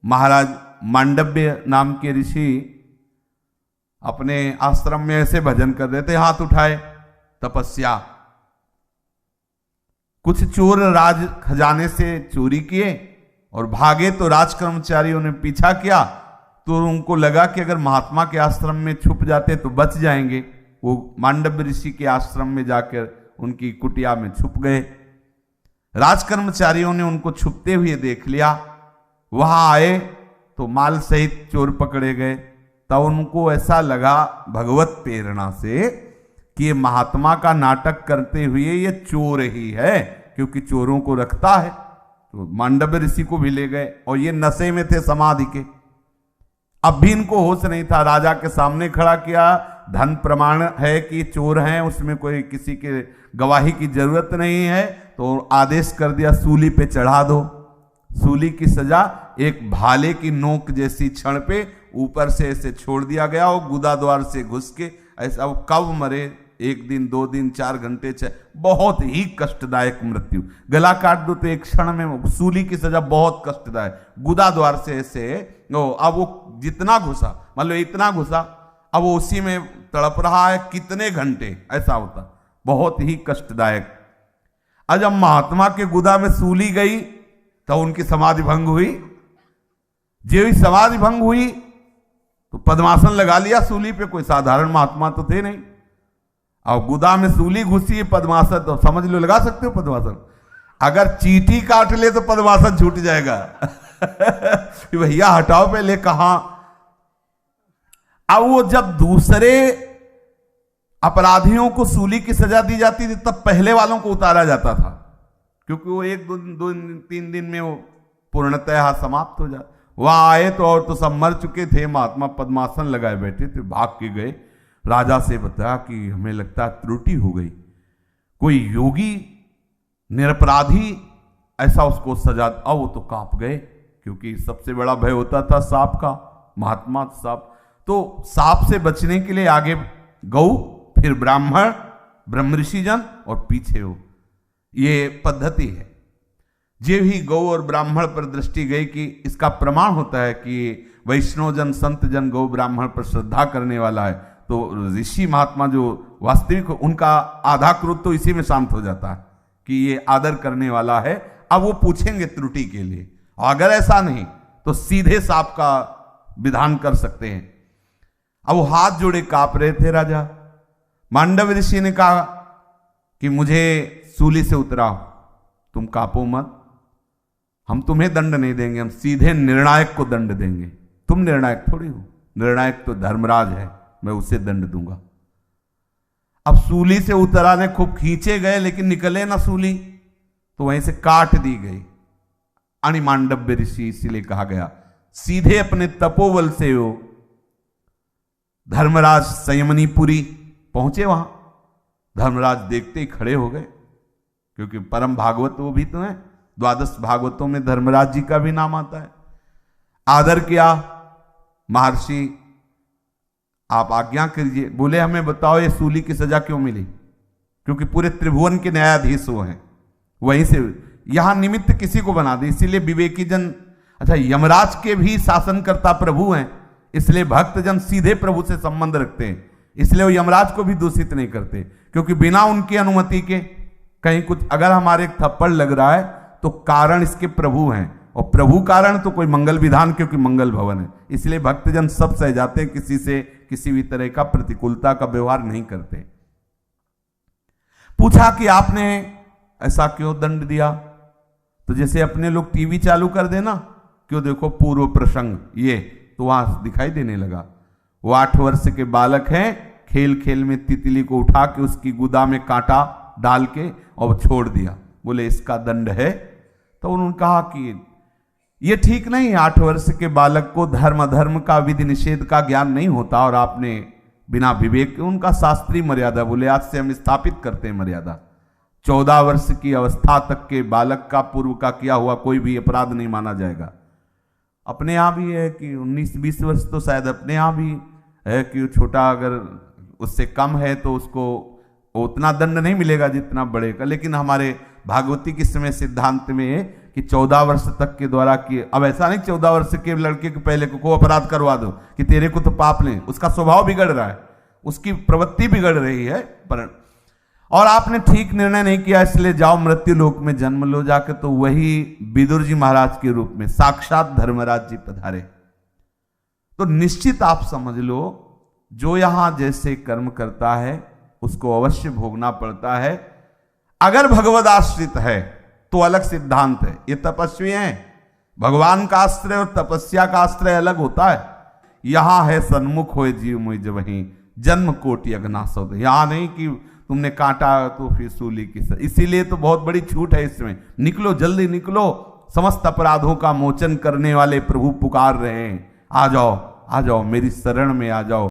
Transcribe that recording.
महाराज मांडव्य नाम के ऋषि अपने आश्रम में ऐसे भजन कर रहे थे, हाथ उठाए, तपस्या। कुछ चोर राज खजाने से चोरी किए और भागे, तो राज कर्मचारियों ने पीछा किया, तो उनको लगा कि अगर महात्मा के आश्रम में छुप जाते तो बच जाएंगे। वो मांडव्य ऋषि के आश्रम में जाकर उनकी कुटिया में छुप गए। राज कर्मचारियों ने उनको छुपते हुए देख लिया। वहां आए तो माल सहित चोर पकड़े गए। तब उनको ऐसा लगा भगवत प्रेरणा से कि ये महात्मा का नाटक करते हुए ये चोर ही है, क्योंकि चोरों को रखता है। तो मांडव्य ऋषि को भी ले गए और ये नशे में थे समाधि के। अब भी इनको होश नहीं था। राजा के सामने खड़ा किया, धन प्रमाण है कि चोर हैं, उसमें कोई किसी के गवाही की जरूरत नहीं है, तो आदेश कर दिया सूली पे चढ़ा दो। सूली की सजा एक भाले की नोक जैसी छड़ पे ऊपर से ऐसे छोड़ दिया गया और गुदा द्वार से घुस के ऐसा। वो कब मरे, 1 दिन 2 दिन 4 घंटे, बहुत ही कष्टदायक मृत्यु। गला काट दो तो एक क्षण में। सूली की सजा बहुत कष्टदायक। गुदा द्वार से ऐसे अब वो जितना घुसा, मान लो इतना घुसा, अब वो उसी में तड़प रहा है कितने घंटे, ऐसा होता, बहुत ही कष्टदायक। आज जब महात्मा के गुदा में सूली गई तो उनकी समाधि भंग हुई। जो ही समाधि भंग हुई तो पद्मासन लगा लिया सूली पे। कोई साधारण महात्मा तो थे नहीं। अब गुदा में सूली घुसी है, पद्मासन तो समझ लो लगा सकते हो। पद्मासन अगर चींटी काट ले तो पद्मासन छूट जाएगा। भैया हटाओ पहले, कहां। अब वो जब दूसरे अपराधियों को सूली की सजा दी जाती थी तब पहले वालों को उतारा जाता था, क्योंकि वो 1 2 3 दिन में वो पूर्णतः समाप्त हो जाता। वहां आए तो और तो सब मर चुके थे। महात्मा पद्मासन लगाए बैठे थे। भाग के गए, राजा से बताया कि हमें लगता है त्रुटि हो गई, कोई योगी निरपराधी ऐसा उसको सजा। अब वो तो कांप गए, क्योंकि सबसे बड़ा भय होता था सांप का। महात्मा सांप, तो सांप से बचने के लिए आगे गौ, फिर ब्राह्मण, ब्रह्म ऋषिजन और पीछे हो। ये पद्धति है। जे भी गौ और ब्राह्मण पर दृष्टि गई कि इसका प्रमाण होता है कि वैष्णव जन, संत जन गौ ब्राह्मण पर श्रद्धा करने वाला है, तो ऋषि महात्मा जो वास्तविक उनका आधा क्रोध तो इसी में शांत हो जाता है कि ये आदर करने वाला है। अब वो पूछेंगे त्रुटि के लिए, अगर ऐसा नहीं तो सीधे सांप का विधान कर सकते हैं। अब वो हाथ जोड़े कांप रहे थे राजा। मांडव्य ऋषि ने कहा कि मुझे सूली से उतराओ, तुम कांपो मत, हम तुम्हें दंड नहीं देंगे, हम सीधे निर्णायक को दंड देंगे। तुम निर्णायक थोड़ी हो, निर्णायक तो धर्मराज है, मैं उसे दंड दूंगा। अब सूली से उतराने खूब खींचे गए, लेकिन निकले ना सूली, तो वहीं से काट दी गई। अणि मांडव्य ऋषि इसीलिए कहा गया सीधे अपने तपोबल से हो धर्मराज संयमनीपुरी पहुंचे। वहां धर्मराज देखते ही खड़े हो गए, क्योंकि परम भागवत वो भी तो है। 12 भागवतों में धर्मराज जी का भी नाम आता है। आदर किया, महर्षि आप आज्ञा कीजिए। बोले हमें बताओ ये सूली की सजा क्यों मिली, क्योंकि पूरे त्रिभुवन के न्यायाधीश वो हैं, वहीं से यहां निमित्त किसी को बना दी। इसीलिए विवेकी जन, अच्छा यमराज के भी शासनकर्ता प्रभु हैं, इसलिए भक्तजन सीधे प्रभु से संबंध रखते हैं, इसलिए वो यमराज को भी दूषित नहीं करते, क्योंकि बिना उनकी अनुमति के कहीं कुछ अगर हमारे थप्पड़ लग रहा है तो कारण इसके प्रभु हैं, और प्रभु कारण तो कोई मंगल विधान, क्योंकि मंगल भवन है, इसलिए भक्तजन सब सह जाते हैं, किसी से किसी भी तरह का प्रतिकूलता का व्यवहार नहीं करते। पूछा कि आपने ऐसा क्यों दंड दिया, तो जैसे अपने लोग टीवी चालू कर देना, क्यों देखो पूर्व प्रसंग ये, तो वहां दिखाई देने लगा। वो 8 वर्ष के बालक हैं, खेल खेल में तितली को उठा के उसकी गुदा में कांटा डाल के और छोड़ दिया। बोले इसका दंड है। तो उन्होंने कहा कि ये ठीक नहीं है, 8 वर्ष के बालक को धर्म अधर्म का विधि निषेध का ज्ञान नहीं होता, और आपने बिना विवेक के उनका शास्त्रीय मर्यादा, बोले आज से हम स्थापित करते हैं मर्यादा। 14 वर्ष की अवस्था तक के बालक का पूर्व का किया हुआ कोई भी अपराध नहीं माना जाएगा। अपने यहाँ भी है कि 19-20 वर्ष तो शायद अपने यहाँ भी है कि छोटा अगर उससे कम है तो उसको उतना दंड नहीं मिलेगा जितना बड़े का, लेकिन हमारे भागवती के समय सिद्धांत में कि 14 वर्ष तक के द्वारा किए। अब ऐसा नहीं 14 वर्ष के लड़के के पहले को अपराध करवा दो कि तेरे को तो पाप नहीं, उसका स्वभाव बिगड़ रहा है, उसकी प्रवृत्ति बिगड़ रही है। पर और आपने ठीक निर्णय नहीं किया, इसलिए जाओ मृत्यु लोक में जन्म लो जाके। तो वही विदुर जी महाराज के रूप में साक्षात धर्मराज जी पधारे। तो निश्चित आप समझ लो, जो यहां जैसे कर्म करता है उसको अवश्य भोगना पड़ता है। अगर भगवद आश्रित है तो अलग सिद्धांत है। ये तपस्वी हैं, भगवान का आश्रय और तपस्या का आश्रय अलग होता है। यहां है सन्मुख होए जीव मुझ वहीं जन्म कोटि अघनास होते। यहां नहीं कि तुमने काटा तो फिर सूली की सर। इसीलिए तो बहुत बड़ी छूट है इसमें। निकलो, जल्दी निकलो, समस्त अपराधों का मोचन करने वाले प्रभु पुकार रहे हैं। आ जाओ, आ जाओ, मेरी शरण में आ जाओ।